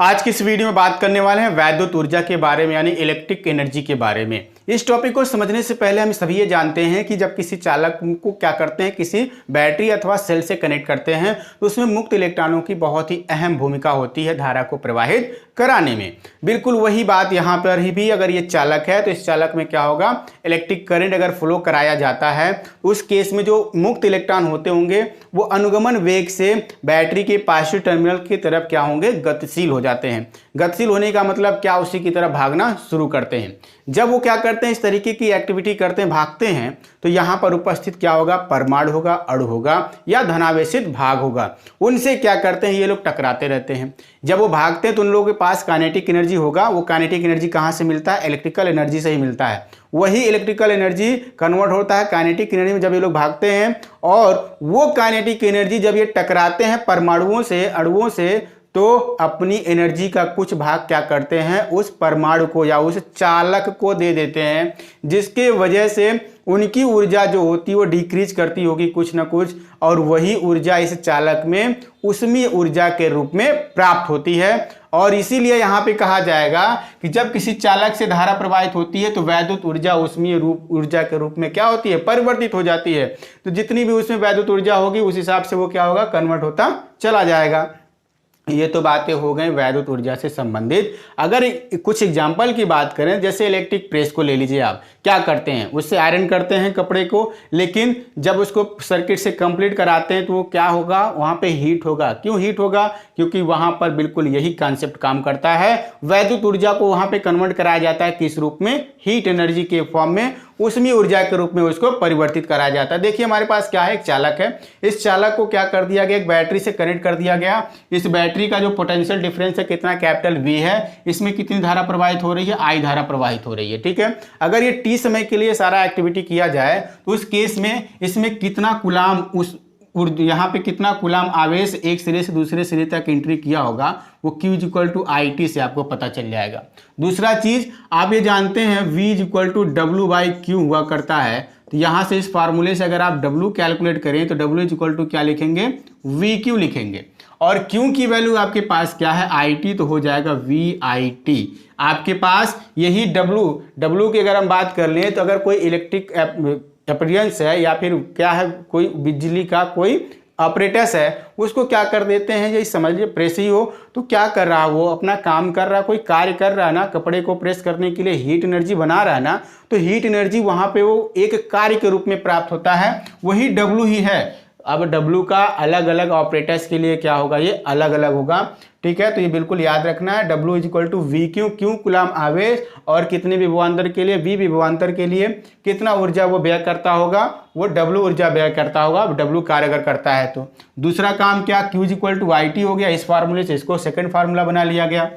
आज की इस वीडियो में बात करने वाले हैं वैद्युत ऊर्जा के बारे में, यानी इलेक्ट्रिक एनर्जी के बारे में। इस टॉपिक को समझने से पहले हम सभी ये जानते हैं कि जब किसी चालक को क्या करते हैं, किसी बैटरी अथवा सेल से कनेक्ट करते हैं तो उसमें मुक्त इलेक्ट्रॉनों की बहुत ही अहम भूमिका होती है धारा को प्रवाहित कराने में। बिल्कुल वही बात यहाँ पर ही भी, अगर ये चालक है तो इस चालक में क्या होगा, इलेक्ट्रिक करंट अगर फ्लो कराया जाता है तो उस केस में जो मुक्त इलेक्ट्रॉन होते होंगे वो अनुगमन वेग से बैटरी के पॉजिटिव टर्मिनल की तरफ क्या होंगे, गतिशील हो जाते हैं। गतिशील होने का मतलब क्या, उसी की तरफ भागना शुरू करते हैं। जब वो क्या करते हैं, इस तरीके की एक्टिविटी करते हैं, भागते हैं, तो यहाँ पर उपस्थित क्या होगा, परमाणु होगा, अणु होगा या धनावेशित भाग होगा। उनसे क्या करते हैं, ये लोग टकराते रहते हैं। जब वो भागते हैं तो उन लोगों के पास काइनेटिक एनर्जी होगा। वो काइनेटिक एनर्जी कहाँ से मिलता है, इलेक्ट्रिकल एनर्जी से ही मिलता है। वही इलेक्ट्रिकल एनर्जी कन्वर्ट होता है काइनेटिक एनर्जी में जब ये लोग भागते हैं, और वो काइनेटिक एनर्जी जब ये टकराते हैं परमाणुओं से, अणुओं से, तो अपनी एनर्जी का कुछ भाग क्या करते हैं, उस परमाणु को या उस चालक को दे देते हैं, जिसके वजह से उनकी ऊर्जा जो होती है वो डिक्रीज करती होगी कुछ ना कुछ, और वही ऊर्जा इस चालक में ऊष्मीय ऊर्जा के रूप में प्राप्त होती है। और इसीलिए यहाँ पे कहा जाएगा कि जब किसी चालक से धारा प्रवाहित होती है तो वैद्युत ऊर्जा ऊष्मीय ऊर्जा के रूप में क्या होती है, परिवर्तित हो जाती है। तो जितनी भी उसमें वैद्युत ऊर्जा होगी उस हिसाब से वो क्या होगा, कन्वर्ट होता चला जाएगा। ये तो बातें हो गई वैद्युत ऊर्जा से संबंधित। अगर कुछ एग्जांपल की बात करें, जैसे इलेक्ट्रिक प्रेस को ले लीजिए, आप क्या करते हैं, उससे आयरन करते हैं कपड़े को, लेकिन जब उसको सर्किट से कंप्लीट कराते हैं तो वो क्या होगा, वहाँ पे हीट होगा। क्यों हीट होगा, क्योंकि वहाँ पर बिल्कुल यही कॉन्सेप्ट काम करता है। वैद्युत ऊर्जा को वहाँ पे कन्वर्ट कराया जाता है किस रूप में, हीट एनर्जी के फॉर्म में, ऊष्मीय ऊर्जा के रूप में उसको परिवर्तित कराया जाता है। देखिए हमारे पास क्या है, एक चालक है। इस चालक को क्या कर दिया गया, एक बैटरी से कनेक्ट कर दिया गया। इस बैटरी का जो पोटेंशियल डिफरेंस है कितना, कैपिटल V है। इसमें कितनी धारा प्रवाहित हो रही है, I धारा प्रवाहित हो रही है। ठीक है, अगर ये T समय के लिए सारा एक्टिविटी किया जाए तो उस केस में इसमें कितना कुलाम, उस यहाँ पे कितना कुलाम आवेश एक सिरे से दूसरे सिरे तक एंट्री किया होगा, वो Q = IT से आपको पता चल जाएगा। दूसरा चीज आप ये जानते हैं V = W/Q हुआ करता है। तो यहाँ से इस फार्मूले से अगर आप W कैलकुलेट करें तो W = क्या लिखेंगे, VQ लिखेंगे। और Q की वैल्यू आपके पास क्या है, IT, तो हो जाएगा VIT। आपके पास यही W की अगर हम बात कर लें तो अगर कोई इलेक्ट्रिक अप्लायंस है या फिर क्या है, कोई बिजली का कोई ऑपरेटस है, उसको क्या कर देते हैं, ये समझ लीजिए प्रेस ही हो, तो क्या कर रहा है, वो अपना काम कर रहा है, कोई कार्य कर रहा है ना, कपड़े को प्रेस करने के लिए हीट एनर्जी बना रहा है ना, तो हीट एनर्जी वहां पे वो एक कार्य के रूप में प्राप्त होता है, वही W ही है। अब W का अलग अलग ऑपरेटर्स के लिए क्या होगा, ये अलग अलग होगा। ठीक है, तो ये बिल्कुल याद रखना है, W = VQ, Q कुलाम आवेश, और कितने विभवांतर के लिए, V विभवांतर के लिए कितना ऊर्जा वो व्यय करता होगा, वो W ऊर्जा व्यय करता होगा। W कार्य अगर करता है तो। दूसरा काम क्या, Q = IT हो गया। इस फार्मूले से इसको सेकंड फार्मूला बना लिया गया।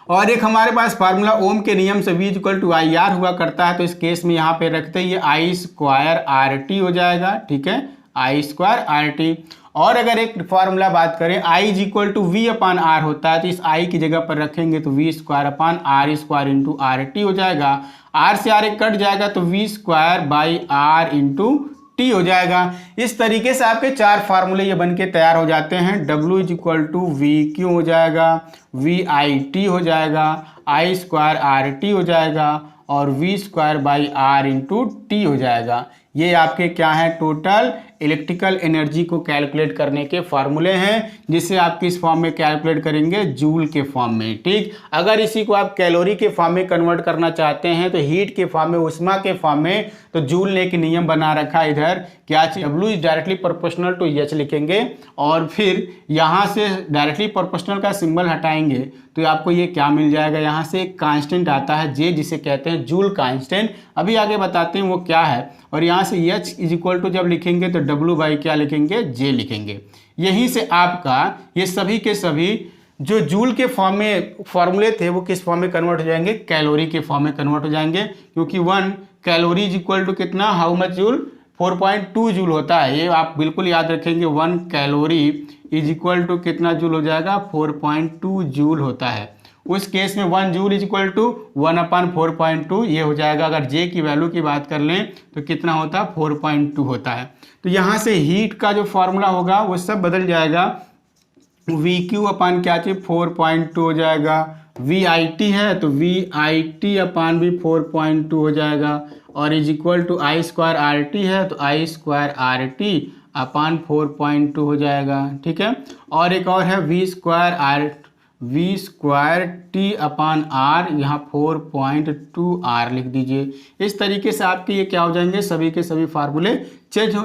और एक हमारे पास फार्मूला ओम के नियम से V = IR हुआ करता है। तो इस केस में यहाँ पे रखते ही I² RT हो जाएगा। ठीक है, I² RT। और अगर एक फार्मूला बात करें, I = V/R होता है, तो इस I की जगह पर रखेंगे तो V² R² × RT हो जाएगा। R से R कट जाएगा तो V² R × T हो जाएगा। इस तरीके से आपके चार फार्मूले ये बन के तैयार हो जाते हैं। W = VQ हो जाएगा, VIT हो जाएगा, I² RT हो जाएगा, और V² R × T हो जाएगा। ये आपके क्या है, टोटल इलेक्ट्रिकल एनर्जी को कैलकुलेट करने के फार्मूले हैं, जिसे आप किस फॉर्म में कैलकुलेट करेंगे, जूल के फॉर्म में। ठीक, अगर इसी को आप कैलोरी के फॉर्म में कन्वर्ट करना चाहते हैं तो हीट के फॉर्म में, उष्मा के फॉर्म में, तो जूल ने एक नियम बना रखा है इधर, क्या W = directly proportional to H लिखेंगे, और फिर यहाँ से डायरेक्टली प्रोपोर्शनल का सिंबल हटाएंगे तो आपको ये क्या मिल जाएगा, यहाँ से एक कांस्टेंट आता है J, जिसे कहते हैं जूल कांस्टेंट। अभी आगे बताते हैं वो क्या है। और यहाँ से H = जब लिखेंगे तो W/ क्या लिखेंगे, J लिखेंगे। यहीं से आपका ये सभी के सभी जो जूल के फॉर्म में फॉर्मूले थे वो किस फॉर्म में कन्वर्ट हो जाएंगे, कैलोरी के फॉर्म में कन्वर्ट हो जाएंगे। क्योंकि 1 कैलोरी = कितना, हाउ मच जूल, 4.2 जूल होता है। ये आप बिल्कुल याद रखेंगे, 1 कैलोरी = कितना जूल हो जाएगा, 4.2 जूल होता है। उस केस में 1 जूल = 1/4.2 ये हो जाएगा। अगर J की वैल्यू की बात कर लें तो कितना होता है, 4.2 होता है। तो यहाँ से हीट का जो फॉर्मूला होगा वो सब बदल जाएगा। वी क्यू अपान क्या चाहिए 4.2 हो जाएगा। वी आई टी है तो वी आई टी अपान भी 4.2 हो जाएगा, और is equal to I square r t है तो I square r t upon 4.2 हो जाएगा। ठीक है, और एक और है v square t upon r, यहाँ 4.2 आर लिख दीजिए। इस तरीके से आपके ये क्या हो जाएंगे, सभी के सभी फार्मूले चेंज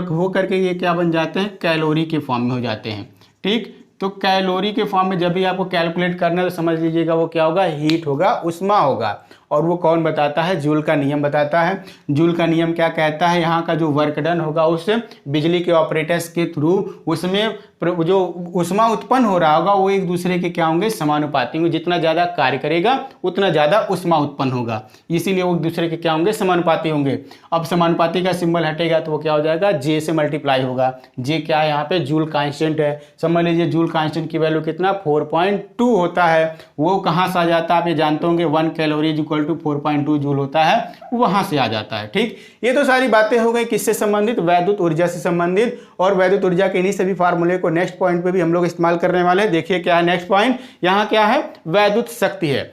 हो करके ये क्या बन जाते हैं, कैलोरी के फॉर्म में हो जाते हैं। ठीक, तो कैलोरी के फॉर्म में जब भी आपको कैलकुलेट करना है तो समझ लीजिएगा वो क्या होगा, हीट होगा, उष्मा होगा। और वो कौन बताता है, जूल का नियम बताता है। जूल का नियम क्या कहता है, यहाँ का जो वर्क डन होगा उस बिजली के ऑपरेटर्स के थ्रू उसमें जो उष्मा उत्पन्न हो रहा होगा वो एक दूसरे के क्या होंगे, समानुपाती होंगे। जितना ज़्यादा कार्य करेगा उतना ज़्यादा उष्मा उत्पन्न होगा, इसीलिए वो एक दूसरे के क्या होंगे, समानुपाती होंगे। अब समानुपाती का सिंबल हटेगा तो वो क्या हो जाएगा, जे से मल्टीप्लाई होगा। जे क्या है, यहाँ पे जूल कांस्टेंट है। समझ लीजिए जूल कांस्टेंट की वैल्यू कितना 4.2 होता है। वो कहाँ से आ जाता है, आप ये जानते होंगे 1 calorie is equal to 4.2 joule होता है, वहां से आ जाता है। ठीक, ये तो सारी बातें हो गई किससे संबंधित, वैद्युत ऊर्जा से संबंधित। और वैद्युत ऊर्जा के इन्हीं सभी फार्मूले को नेक्स्ट पॉइंट पे भी हम लोग इस्तेमाल करने वाले हैं। देखिए क्या है नेक्स्ट पॉइंट, यहाँ क्या है, वैद्युत शक्ति है।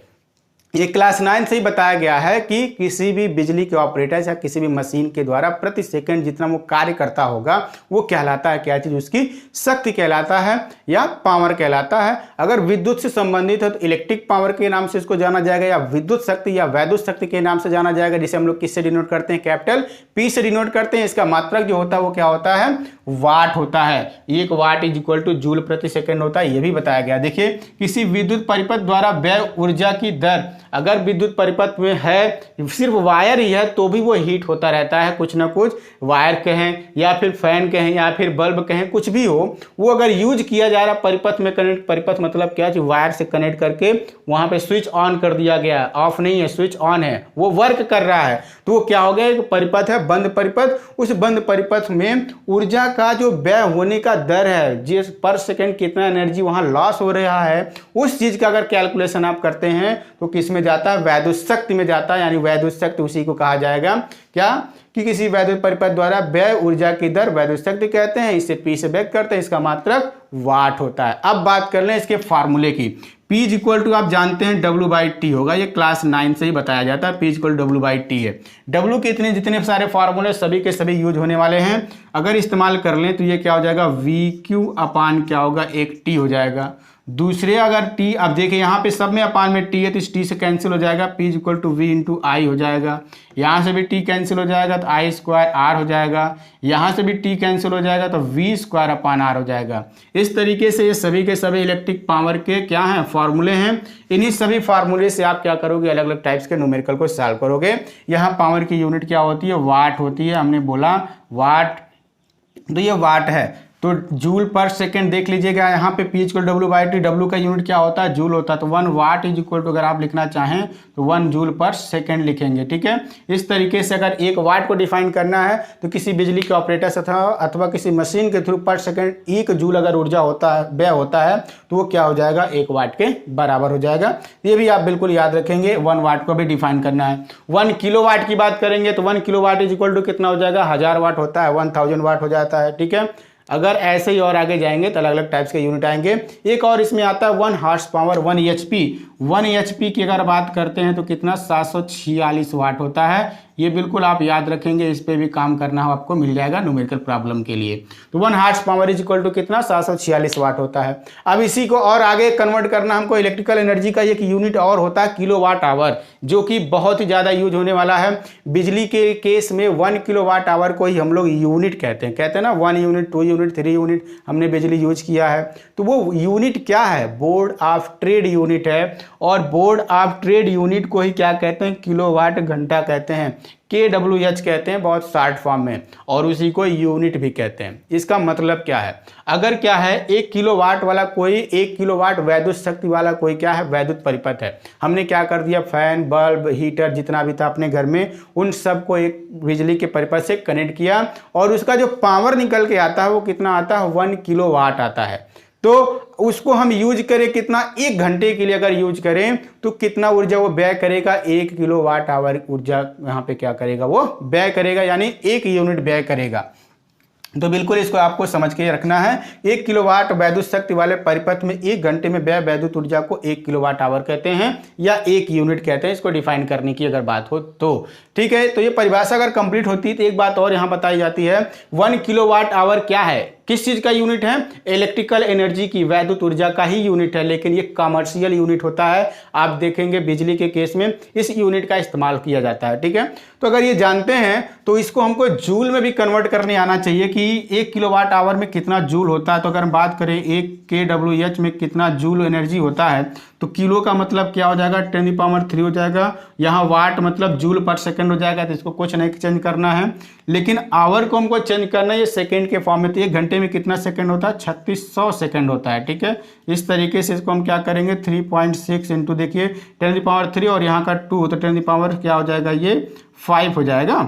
ये क्लास 9 से ही बताया गया है कि किसी भी बिजली के ऑपरेटर या किसी भी मशीन के द्वारा प्रति सेकंड जितना वो कार्य करता होगा वो कहलाता है क्या चीज, उसकी शक्ति कहलाता है या पावर कहलाता है। अगर विद्युत से संबंधित है तो इलेक्ट्रिक पावर के नाम से इसको जाना जाएगा, या विद्युत शक्ति या वैद्युत शक्ति के नाम से जाना जाएगा, जिसे हम लोग किससे डिनोट करते हैं, कैपिटल पी से डिनोट करते हैं। इसका मात्रक जो होता है वो क्या होता है, वाट होता है। 1 वाट इज इक्वल टू जूल प्रति सेकंड होता है, ये भी बताया गया। देखिए किसी विद्युत परिपथ द्वारा व्यय ऊर्जा की दर, अगर विद्युत परिपथ में है सिर्फ वायर ही है तो भी वो हीट होता रहता है, कुछ ना कुछ वायर कहें या फिर फैन कहें या फिर बल्ब कहें, कुछ भी हो, वो अगर यूज किया जा रहा परिपथ में कनेक्ट, परिपथ मतलब क्या, वायर से कनेक्ट करके वहां पे स्विच ऑन कर दिया गया, ऑफ नहीं है, स्विच ऑन है, वो वर्क कर रहा है, तो वो क्या हो गया, एक परिपथ है बंद परिपथ। उस बंद परिपथ में ऊर्जा का जो व्यय होने का दर है, जिस पर सेकंड कितना एनर्जी वहां लॉस हो रहा है, उस चीज का अगर कैलकुलेशन आप करते हैं तो किस में जाता है, वैद्युत शक्ति में जाता है। यानी वैद्युत शक्ति उसी को कहा जाएगा क्या, कि किसी वैद्युत परिपथ द्वारा व्यय ऊर्जा की दर वैद्युत शक्ति कहते हैं। इसे पी से व्यक्त करते हैं, इसका मात्रक वाट होता है। अब बात कर लें इसके फार्मूले की। P इक्वल टू आप जानते हैं W/T होगा, ये क्लास 9 से ही बताया जाता है। P इक्वल W/T है। W के इतने जितने सारे फार्मूले सभी के सभी यूज होने वाले हैं, अगर इस्तेमाल कर लें तो ये क्या हो जाएगा, VQ अपान क्या होगा, एक T हो जाएगा। दूसरे अगर T, अब देखिए यहाँ पे सब में अपान में T है तो इस T से कैंसिल हो जाएगा, P equal to V into I हो जाएगा। यहाँ से भी T कैंसिल हो जाएगा तो आई स्क्वायर आर हो जाएगा। यहाँ से भी T कैंसिल हो जाएगा तो V स्क्वायर अपान आर हो जाएगा। इस तरीके से ये सभी के सभी इलेक्ट्रिक पावर के क्या हैं, फार्मूले हैं। इन्हीं सभी फार्मूले से आप क्या करोगे, अलग अलग टाइप्स के न्यूमेरिकल को सॉल्व करोगे। यहाँ पावर की यूनिट क्या होती है, वाट होती है, हमने बोला वाट, तो ये वाट है। तो जूल पर सेकंड देख लीजिएगा, यहाँ पे P इक्वल W/T, W का यूनिट क्या होता है, जूल होता है, तो 1 वाट इज इक्वल टू, अगर आप लिखना चाहें तो 1 जूल पर सेकंड लिखेंगे। ठीक है, इस तरीके से अगर 1 वाट को डिफाइन करना है तो किसी बिजली के ऑपरेटर अथवा किसी मशीन के थ्रू पर सेकंड 1 जूल अगर ऊर्जा होता है, व्यय होता है, तो वो क्या हो जाएगा, 1 वाट के बराबर हो जाएगा। ये भी आप बिल्कुल याद रखेंगे, 1 वाट को भी डिफाइन करना है। 1 किलो वाट की बात करेंगे तो 1 kilowatt is equal to कितना हो जाएगा, 1000 वाट होता है, 1000 वाट हो जाता है। ठीक है, अगर ऐसे ही और आगे जाएंगे तो अलग अलग टाइप्स के यूनिट आएंगे। एक और इसमें आता है 1 हॉर्स पावर, 1 HP। 1 HP की अगर बात करते हैं तो कितना, 746 वाट होता है। ये बिल्कुल आप याद रखेंगे, इस पे भी काम करना हो आपको मिल जाएगा न्यूमेरिकल प्रॉब्लम के लिए। तो 1 horsepower is equal to कितना, 746 वाट होता है। अब इसी को और आगे कन्वर्ट करना हमको, इलेक्ट्रिकल एनर्जी का एक यूनिट और होता है किलोवाट आवर, जो कि बहुत ही ज़्यादा यूज होने वाला है। बिजली के केस में 1 किलोवाट आवर को ही हम लोग यूनिट कहते हैं ना, 1 यूनिट, 2 यूनिट, 3 यूनिट हमने बिजली यूज किया है। तो वो यूनिट क्या है, बोर्ड ऑफ ट्रेड यूनिट है। और बोर्ड ऑफ ट्रेड यूनिट को ही क्या कहते हैं, किलोवाट घंटा कहते हैं, KWH कहते हैं बहुत शॉर्ट फॉर्म में, और उसी को यूनिट भी कहते हैं। इसका मतलब क्या है, अगर क्या है 1 किलोवाट वाला कोई, 1 किलोवाट वैद्युत शक्ति वाला कोई क्या है, वैद्युत परिपथ है। हमने क्या कर दिया, फैन, बल्ब, हीटर जितना भी था अपने घर में, उन सबको एक बिजली के परिपथ से कनेक्ट किया, और उसका जो पावर निकल के आता है वो कितना आता है, 1 किलोवाट आता है। तो उसको हम यूज करें कितना, 1 घंटे के लिए अगर यूज करें तो कितना ऊर्जा वो व्यय करेगा, 1 किलोवाट आवर ऊर्जा यहाँ पे क्या करेगा, वो व्यय करेगा, यानी 1 यूनिट व्यय करेगा। तो बिल्कुल इसको आपको समझ के रखना है। 1 किलोवाट वैद्युत शक्ति वाले परिपथ में 1 घंटे में व्यय वैद्युत ऊर्जा को 1 किलोवाट आवर कहते हैं या 1 यूनिट कहते हैं, इसको डिफाइन करने की अगर बात हो तो। ठीक है, तो ये परिभाषा अगर कंप्लीट होती है तो एक बात और यहाँ बताई जाती है, 1 किलोवाट आवर क्या है, किस चीज का यूनिट है, इलेक्ट्रिकल एनर्जी की, वैद्युत ऊर्जा का ही यूनिट है, लेकिन ये कमर्शियल यूनिट होता है। आप देखेंगे बिजली के केस में इस यूनिट का इस्तेमाल किया जाता है। ठीक है, तो अगर ये जानते हैं तो इसको हमको जूल में भी कन्वर्ट करने आना चाहिए कि 1 किलोवाट आवर में कितना जूल होता है। तो अगर हम बात करें 1 kWh में कितना जूल एनर्जी होता है, तो किलो का मतलब क्या हो जाएगा, 10³ हो जाएगा। यहाँ वाट मतलब जूल पर सेकंड हो जाएगा, तो इसको कुछ नहीं चेंज करना है। लेकिन आवर को हमको चेंज करना है ये सेकंड के फॉर्म में। तो 1 घंटे में कितना सेकंड होता है, 3600 सेकंड होता है। ठीक है, इस तरीके से इसको हम क्या करेंगे, 3.6 इंटू देखिए 10³ और यहाँ का 2, तो 10 क्या हो जाएगा, ये 5 हो जाएगा।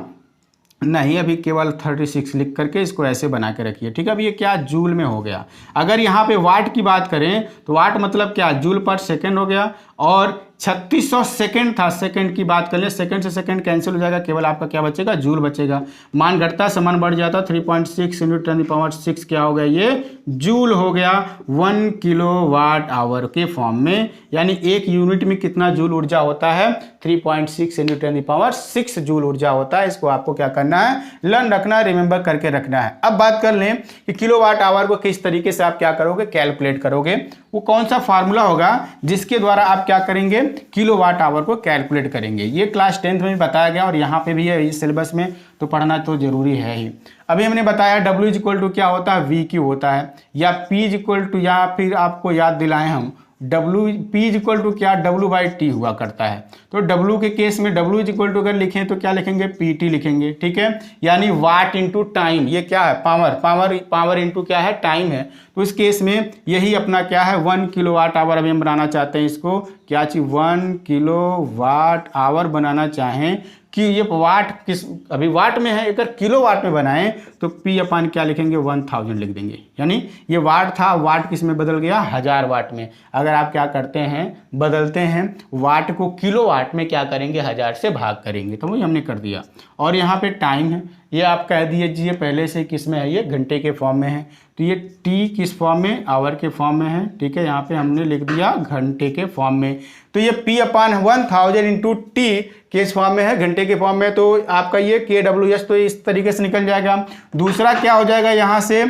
नहीं, अभी केवल 36 लिख करके इसको ऐसे बना के रखिए। ठीक है, अभी ये क्या जूल में हो गया। अगर यहाँ पे वाट की बात करें तो वाट मतलब क्या, जूल पर सेकंड हो गया, और 3600 सेकंड था, सेकंड की बात कर ले, सेकंड से सेकंड कैंसिल हो जाएगा, केवल आपका क्या बचेगा, जूल बचेगा। मान घटता समान बढ़ जाता, 3.6 इंटू 10⁻6 क्या हो गया, ये जूल हो गया 1 किलोवाट आवर के फॉर्म में। यानी 1 यूनिट में कितना जूल ऊर्जा होता है, 3.6 इंटू 10⁻6 जूल ऊर्जा होता है। इसको आपको क्या करना है, लर्न रखना है, रिमेंबर करके रखना है। अब बात कर लें कि किलोवाट आवर को किस तरीके से आप क्या करोगे, कैलकुलेट करोगे। वो कौन सा फार्मूला होगा जिसके द्वारा आप क्या करेंगे, किलोवाट आवर को कैलकुलेट करेंगे। ये क्लास 10th में बताया गया और यहाँ पे भी है इस सिलेबस में, तो पढ़ना तो जरूरी है ही। अभी हमने बताया W इज इक्वल टू क्या होता है, VQ होता है, या P इज इक्वल टू, या फिर आपको याद दिलाएं हम P इज इक्वल टू क्या, W/T हुआ करता है। तो W के केस में W इज इक्वल टू अगर लिखें तो क्या लिखेंगे, PT लिखेंगे। ठीक है, यानी वाट इंटू टाइम, ये क्या है, पावर इंटू क्या है, टाइम है। तो इस केस में यही अपना क्या है, 1 किलोवाट आवर अभी हम बनाना चाहते हैं। इसको क्या चीज, 1 किलोवाट आवर बनाना चाहें कि ये वाट किस, अभी वाट में है, अगर किलोवाट में बनाएं तो P/, क्या लिखेंगे, 1000 लिख देंगे। यानी ये वाट था, वाट किस में बदल गया, 1000 वाट में। अगर आप क्या करते हैं, बदलते हैं वाट को किलोवाट में, क्या करेंगे, 1000 से भाग करेंगे, तो वही हमने कर दिया। और यहाँ पे टाइम है, ये आप कह दीजिए पहले से किस में है, ये घंटे के फॉर्म में है। तो ये T किस फॉर्म में, आवर के फॉर्म में है। ठीक है, यहाँ पे हमने लिख दिया घंटे के फॉर्म में। तो ये P/1000 इंटू T किस फॉर्म में है, घंटे के फॉर्म में। तो आपका ये kWh तो इस तरीके से निकल जाएगा। दूसरा क्या हो जाएगा, यहाँ से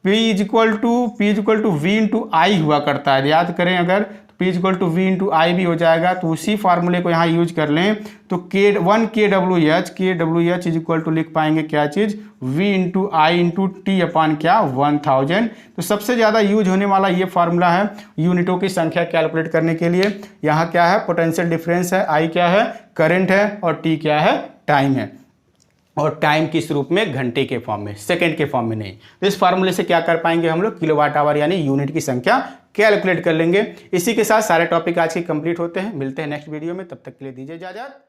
P is equal to V into I हुआ करता है, याद करें अगर, P is equal to V into I भी हो जाएगा। तो उसी फार्मूले को यहाँ यूज कर लें तो 1 kWh इज इक्वल टू लिख पाएंगे क्या चीज़, V इंटू आई इंटू T/, क्या 1000। तो सबसे ज़्यादा यूज होने वाला ये फार्मूला है यूनिटों की संख्या कैलकुलेट करने के लिए। यहाँ क्या है, पोटेंशियल डिफरेंस है, I क्या है, करंट है, और T क्या है, टाइम है। और टाइम किस रूप में, घंटे के फॉर्म में, सेकंड के फॉर्म में नहीं। तो इस फार्मूले से क्या कर पाएंगे हम लोग, किलोवाट आवर यानी यूनिट की संख्या कैलकुलेट कर लेंगे। इसी के साथ सारे टॉपिक आज के कंप्लीट होते हैं। मिलते हैं नेक्स्ट वीडियो में, तब तक के लिए दीजिए इजाजत।